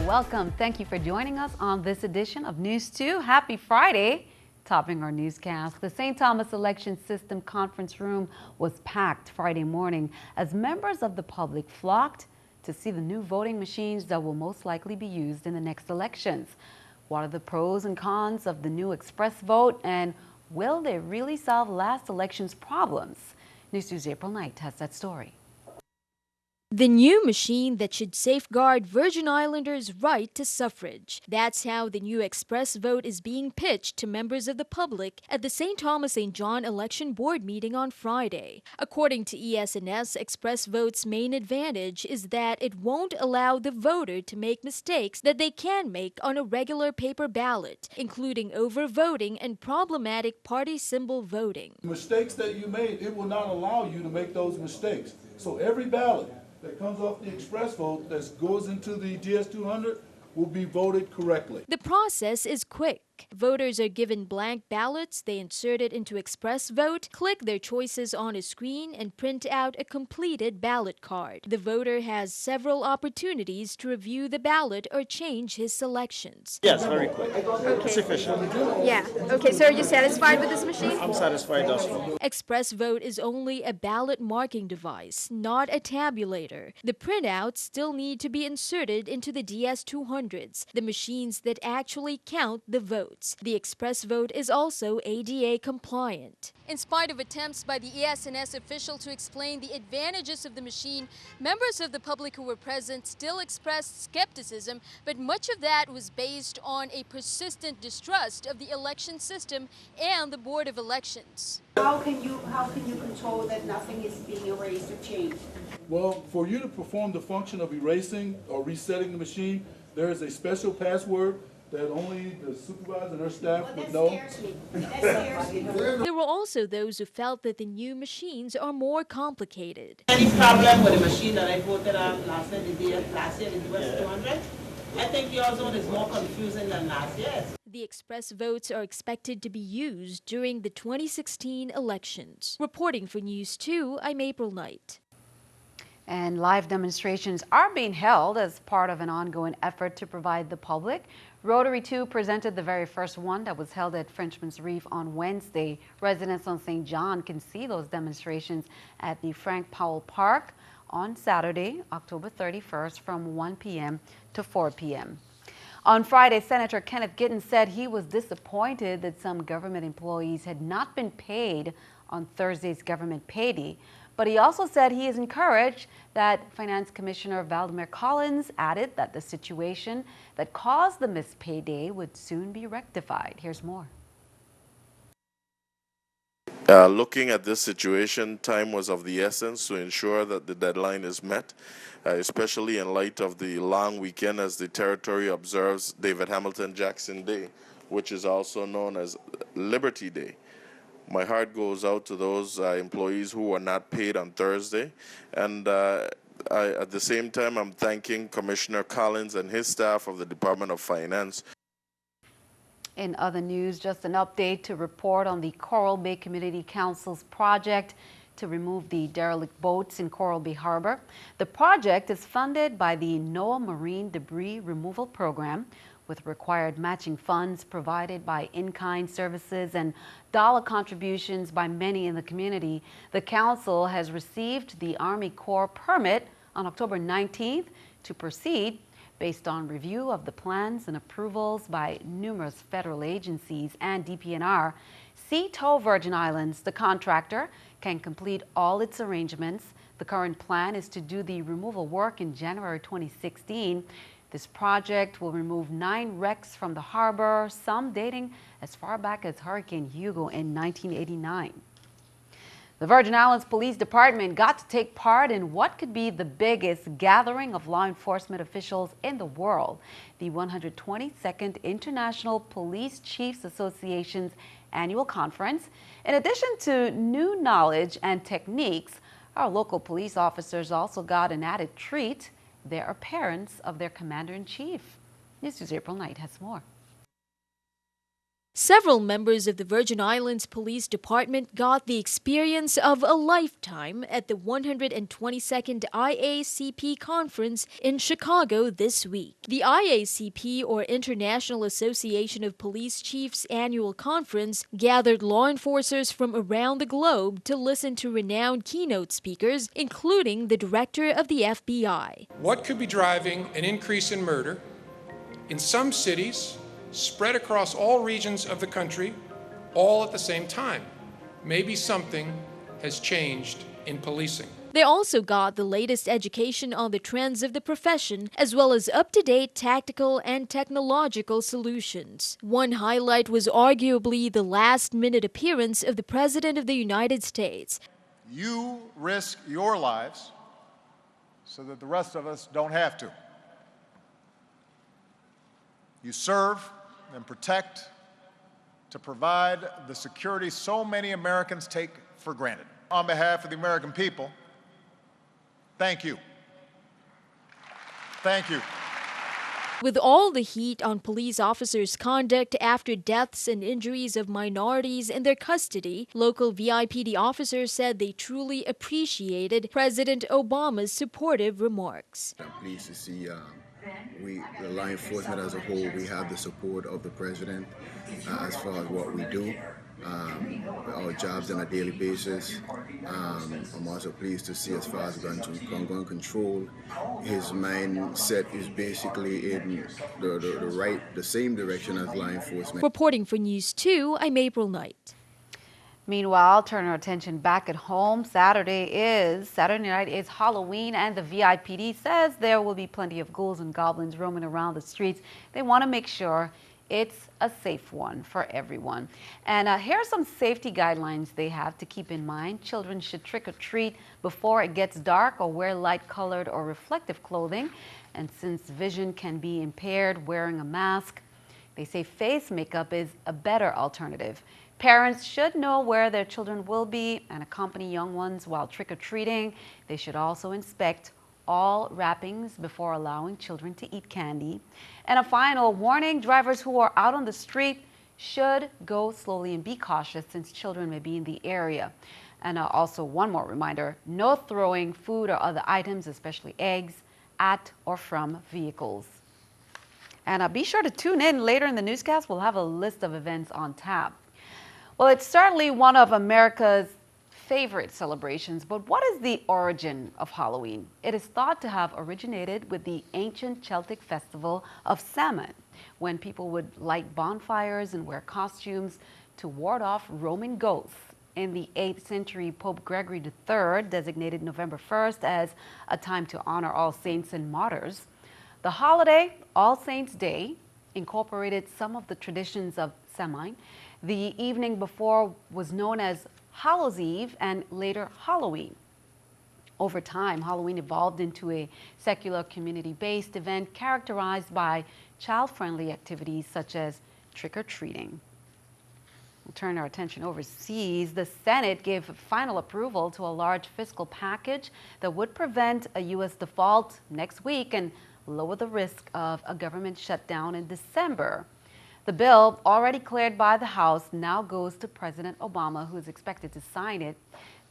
welcome. Thank you for joining us on this edition of News 2. Happy Friday. Topping our newscast, the St. Thomas Election System conference room was packed Friday morning as members of the public flocked to see the new voting machines that will most likely be used in the next elections. What are the pros and cons of the new express vote, and will they really solve last election's problems? News 2's April Knight has that story. The new machine that should safeguard Virgin Islanders' right to suffrage. That's how the new express vote is being pitched to members of the public at the St. Thomas St. John Election Board meeting on Friday. According to ES&S, express vote's main advantage is that it won't allow the voter to make mistakes that they can make on a regular paper ballot, including overvoting and problematic party symbol voting. Mistakes that you made, it will not allow you to make those mistakes. So every ballot that comes off the express vote that goes into the GS200 will be voted correctly. The process is quick. Voters are given blank ballots, they insert it into express vote, click their choices on a screen, and print out a completed ballot card. The voter has several opportunities to review the ballot or change his selections. Yes, very quick. Okay. It's efficient. Yeah. Okay, so are you satisfied with this machine? I'm satisfied thus far. Express vote is only a ballot marking device, not a tabulator. The printouts still need to be inserted into the DS200s, the machines that actually count the vote. The express vote is also ADA compliant. In spite of attempts by the ES&S official to explain the advantages of the machine, members of the public who were present still expressed skepticism, but much of that was based on a persistent distrust of the election system and the Board of Elections. How can you control that nothing is being erased or changed? Well, for you to perform the function of erasing or resetting the machine, there is a special password that only the supervisor and her staff would know. That scares me. That scares me. There were also those who felt that the new machines are more complicated. Any problem with the machine that I voted on last year, the US200? I think yours one is more confusing than last year's. The express votes are expected to be used during the 2016 elections. Reporting for News 2, I'm April Knight. And live demonstrations are being held as part of an ongoing effort to provide the public. Rotary 2 presented the very first one that was held at Frenchman's Reef on Wednesday. Residents on St. John can see those demonstrations at the Frank Powell Park on Saturday, October 31st from 1 p.m. to 4 p.m. On Friday, Senator Kenneth Gittin said he was disappointed that some government employees had not been paid on Thursday's government payday. But he also said he is encouraged that Finance Commissioner Valdemar Collins added that the situation that caused the missed payday would soon be rectified. Here's more. Looking at this situation, time was of the essence to ensure that the deadline is met, especially in light of the long weekend as the territory observes David Hamilton Jackson Day, which is also known as Liberty Day. My heart goes out to those employees who were not paid on Thursday, and at the same time, I'm thanking Commissioner Collins and his staff of the Department of Finance. In other news, just an update to report on the Coral Bay Community Council's project to remove the derelict boats in Coral Bay Harbor. The project is funded by the NOAA Marine Debris Removal Program, with required matching funds provided by in-kind services and dollar contributions by many in the community. The council has received the Army Corps permit on October 19th to proceed based on review of the plans and approvals by numerous federal agencies and DPNR. Sea Tow Virgin Islands, the contractor, can complete all its arrangements. The current plan is to do the removal work in January 2016. This project will remove 9 wrecks from the harbor, some dating as far back as Hurricane Hugo in 1989. The Virgin Islands Police Department got to take part in what could be the biggest gathering of law enforcement officials in the world, the 122nd International Police Chiefs Association's annual conference. In addition to new knowledge and techniques, our local police officers also got an added treat. They are parents of their commander-in-chief. News2's April Knight has more. Several members of the Virgin Islands Police Department got the experience of a lifetime at the 122nd IACP conference in Chicago this week. The IACP, or International Association of Police Chiefs annual conference, gathered law enforcers from around the globe to listen to renowned keynote speakers, including the director of the FBI. What could be driving an increase in murder in some cities spread across all regions of the country, all at the same time? Maybe something has changed in policing. They also got the latest education on the trends of the profession, as well as up-to-date tactical and technological solutions. One highlight was arguably the last-minute appearance of the President of the United States. You risk your lives so that the rest of us don't have to. You serve and protect to provide the security so many Americans take for granted. On behalf of the American people, thank you. Thank you. With all the heat on police officers' conduct after deaths and injuries of minorities in their custody, local VIPD officers said they truly appreciated President Obama's supportive remarks. I'm pleased to see the law enforcement as a whole, we have the support of the president as far as what we do, our jobs on a daily basis. I'm also pleased to see as far as gun control, his mindset is basically in the same direction as law enforcement. Reporting for News 2, I'm April Knight. Meanwhile, turn our attention back at home. Saturday night is Halloween, and the VIPD says there will be plenty of ghouls and goblins roaming around the streets. They want to make sure it's a safe one for everyone. And here are some safety guidelines they have to keep in mind. Children should trick or treat before it gets dark or wear light colored or reflective clothing. And since vision can be impaired, wearing a mask, they say face makeup is a better alternative. Parents should know where their children will be and accompany young ones while trick-or-treating. They should also inspect all wrappings before allowing children to eat candy. And a final warning, drivers who are out on the street should go slowly and be cautious since children may be in the area. And also one more reminder, no throwing food or other items, especially eggs, at or from vehicles. And be sure to tune in later in the newscast. We'll have a list of events on tap. Well, it's certainly one of America's favorite celebrations, but what is the origin of Halloween? It is thought to have originated with the ancient Celtic festival of Samhain, when people would light bonfires and wear costumes to ward off Roman ghosts. In the 8th century, Pope Gregory III designated November 1st as a time to honor all saints and martyrs. The holiday, All Saints' Day, incorporated some of the traditions of Samhain. The evening before was known as Hallows' Eve and later Halloween. Over time, Halloween evolved into a secular community-based event characterized by child-friendly activities such as trick-or-treating. We'll turn our attention overseas. The Senate gave final approval to a large fiscal package that would prevent a U.S. default next week and lower the risk of a government shutdown in December. The bill, already cleared by the House, now goes to President Obama, who is expected to sign it.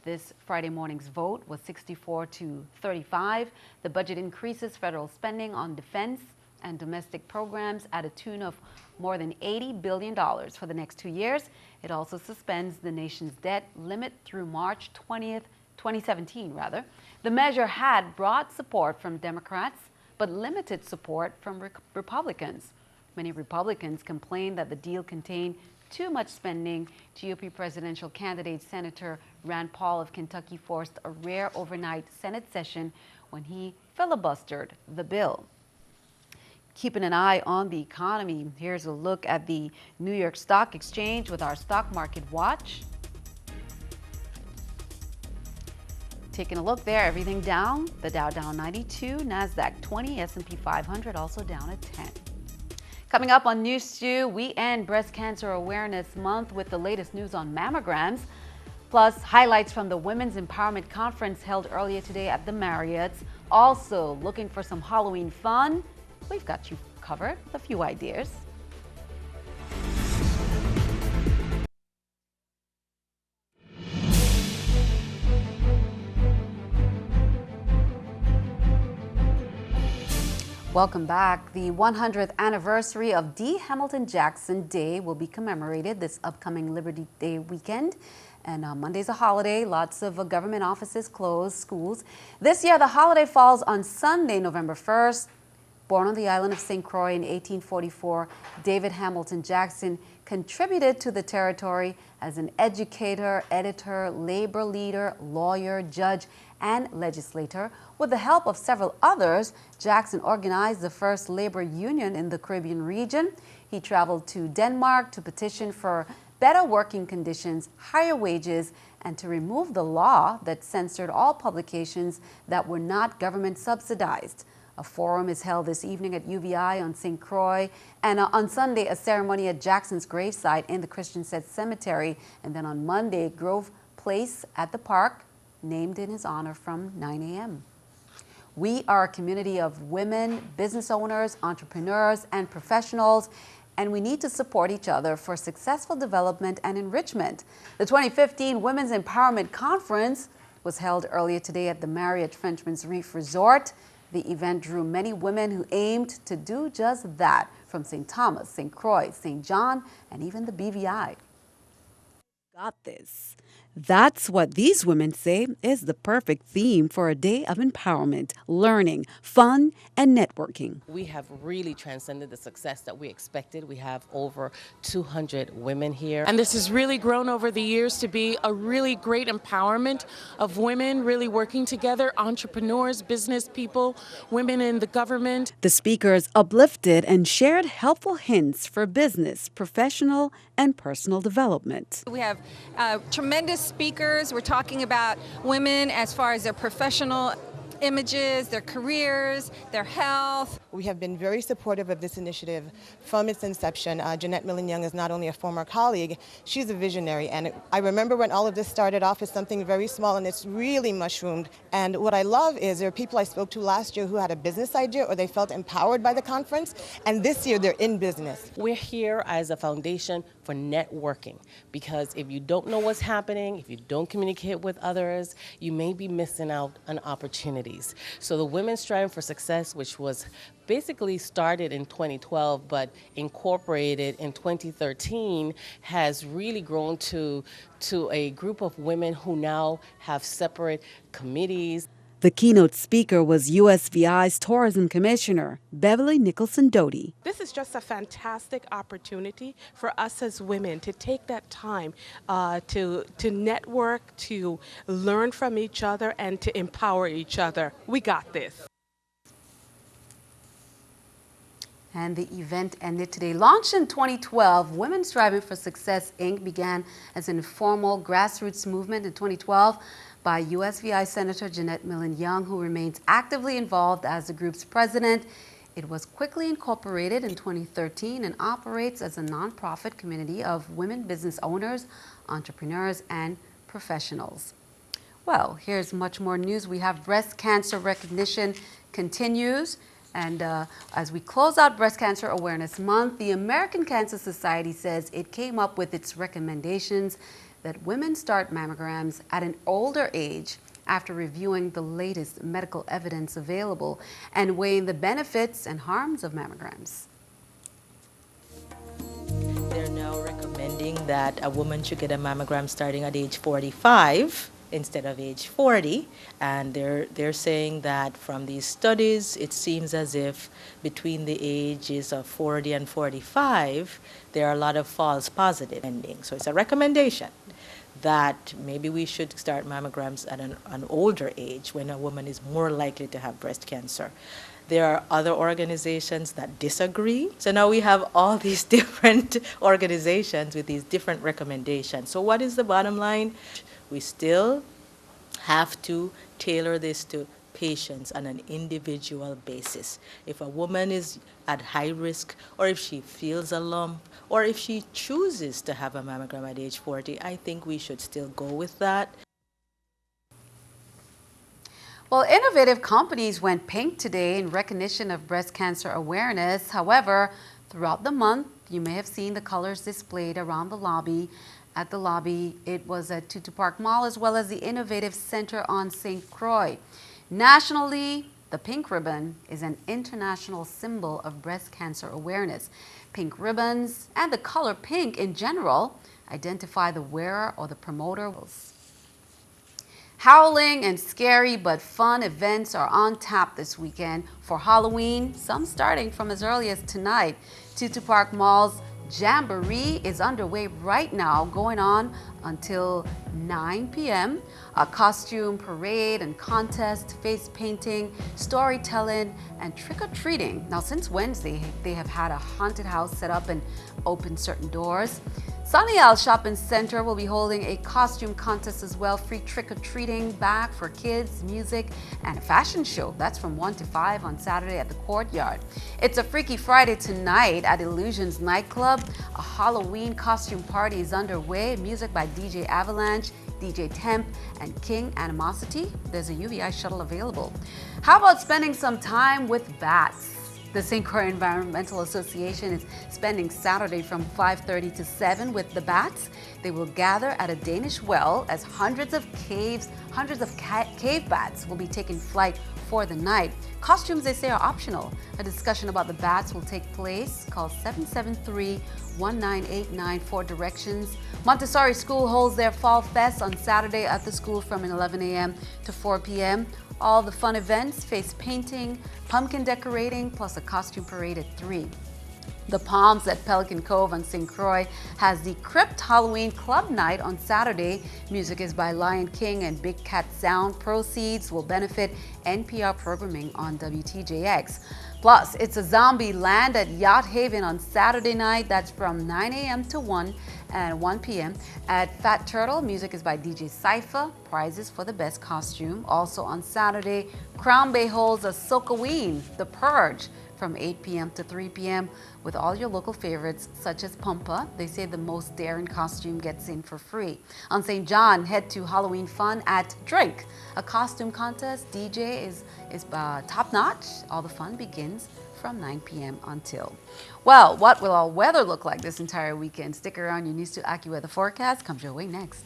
This Friday morning's vote was 64-35. The budget increases federal spending on defense and domestic programs at a tune of more than $80 billion for the next 2 years. It also suspends the nation's debt limit through March 20th, 2017, rather. The measure had broad support from Democrats, but limited support from Republicans. Many Republicans complained that the deal contained too much spending. GOP presidential candidate Senator Rand Paul of Kentucky forced a rare overnight Senate session when he filibustered the bill. Keeping an eye on the economy, here's a look at the New York Stock Exchange with our stock market watch. Taking a look there, everything down. The Dow down 92, NASDAQ 20, S&P 500 also down at 10. Coming up on News 2, we end Breast Cancer Awareness Month with the latest news on mammograms, plus highlights from the Women's Empowerment Conference held earlier today at the Marriott's. Also, looking for some Halloween fun? We've got you covered with a few ideas. Welcome back. The 100th anniversary of D. Hamilton Jackson Day will be commemorated this upcoming Liberty Day weekend. And Monday's a holiday. Lots of government offices closed, schools. This year, the holiday falls on Sunday, November 1st. Born on the island of St. Croix in 1844, David Hamilton Jackson contributed to the territory as an educator, editor, labor leader, lawyer, judge, and legislator. With the help of several others, Jackson organized the first labor union in the Caribbean region. He traveled to Denmark to petition for better working conditions, higher wages, and to remove the law that censored all publications that were not government subsidized. A forum is held this evening at UVI on St. Croix, and on Sunday, a ceremony at Jackson's gravesite in the Christian Set Cemetery, and then on Monday, Grove Place at the park, named in his honor from 9 a.m. We are a community of women, business owners, entrepreneurs, and professionals, and we need to support each other for successful development and enrichment. The 2015 Women's Empowerment Conference was held earlier today at the Marriott Frenchman's Reef Resort. The event drew many women who aimed to do just that, from St. Thomas, St. Croix, St. John, and even the BVI. Got this. That's what these women say is the perfect theme for a day of empowerment, learning, fun, and networking. We have really transcended the success that we expected. We have over 200 women here. And this has really grown over the years to be a really great empowerment of women really working together, entrepreneurs, business people, women in the government. The speakers uplifted and shared helpful hints for business, professional, and personal development. We have tremendous speakers. We're talking about women as far as their professional images, their careers, their health. We have been very supportive of this initiative from its inception. Jeanette Millen-Young is not only a former colleague, she's a visionary. And I remember when all of this started off as something very small, and it's really mushroomed. And what I love is there are people I spoke to last year who had a business idea or they felt empowered by the conference, and this year they're in business. We're here as a foundation for networking, because if you don't know what's happening, if you don't communicate with others, you may be missing out on opportunities. So the Women Striving for Success, which was basically started in 2012 but incorporated in 2013, has really grown to a group of women who now have separate committees. The keynote speaker was USVI's Tourism Commissioner, Beverly Nicholson Doty. This is just a fantastic opportunity for us as women to take that time to network, to learn from each other, and to empower each other. We got this. And the event ended today. Launched in 2012, Women Striving for Success, Inc. began as an informal grassroots movement in 2012 by USVI Senator Jeanette Millen-Young, who remains actively involved as the group's president. It was quickly incorporated in 2013 and operates as a nonprofit community of women business owners, entrepreneurs, and professionals. Well, here's much more news. We have breast cancer recognition continues. And as we close out Breast Cancer Awareness Month, the American Cancer Society says it came up with its recommendations that women start mammograms at an older age after reviewing the latest medical evidence available and weighing the benefits and harms of mammograms. They're now recommending that a woman should get a mammogram starting at age 45 instead of age 40, and they're saying that from these studies it seems as if between the ages of 40 and 45 there are a lot of false positive endings. So it's a recommendation that maybe we should start mammograms at an older age when a woman is more likely to have breast cancer. There are other organizations that disagree. So now we have all these different organizations with these different recommendations. So what is the bottom line? We still have to tailor this to patients on an individual basis. If a woman is at high risk, or if she feels a lump, or if she chooses to have a mammogram at age 40, I think we should still go with that. Well, innovative companies went pink today in recognition of breast cancer awareness. However, throughout the month, you may have seen the colors displayed around the lobby. At the lobby, it was at Tutu Park Mall as well as the Innovative Center on St. Croix. Nationally, The pink ribbon is an international symbol of breast cancer awareness. Pink ribbons and the color pink in general identify the wearer or the promoter. Howling and scary but fun events are on tap this weekend for Halloween, some starting from as early as tonight. Tutu Park Mall's Jamboree is underway right now, going on until 9 p.m. A costume parade and contest, face painting, storytelling, and trick-or-treating. Now, since Wednesday, they have had a haunted house set up and opened certain doors. Sunny Isle Shopping Center will be holding a costume contest as well. Free trick-or-treating bag for kids, music, and a fashion show. That's from 1 to 5 on Saturday at the Courtyard. It's a Freaky Friday tonight at Illusions Nightclub. A Halloween costume party is underway. Music by DJ Avalanche, DJ Temp, and King Animosity. There's a UVI shuttle available. How about spending some time with bats? The St. Croix Environmental Association is spending Saturday from 5:30 to 7 with the bats. They will gather at a Danish well as hundreds of cave bats will be taking flight for the night. Costumes, they say, are optional. A discussion about the bats will take place. Call 773-1989 for directions. Montessori School holds their Fall Fest on Saturday at the school from 11 a.m. to 4 p.m. All the fun events, face painting, pumpkin decorating, plus a costume parade at 3. The Palms at Pelican Cove on St. Croix has the Crypt Halloween Club Night on Saturday. Music is by Lion King and Big Cat Sound. Proceeds will benefit NPR programming on WTJX. Plus, it's a zombie land at Yacht Haven on Saturday night. That's from 9 a.m. to 1 and 1 p.m. At Fat Turtle, music is by DJ Cypher. Prizes for the best costume. Also on Saturday, Crown Bay holds a Sockaween, The Purge, from 8 p.m. to 3 p.m. with all your local favorites such as Pumpa. They say the most daring costume gets in for free. On St. John, head to Halloween fun at Drake. A costume contest. DJ is top-notch. All the fun begins from 9 p.m. until. Well, what will our weather look like this entire weekend? Stick around. Your News 2 AccuWeather forecast comes your way next.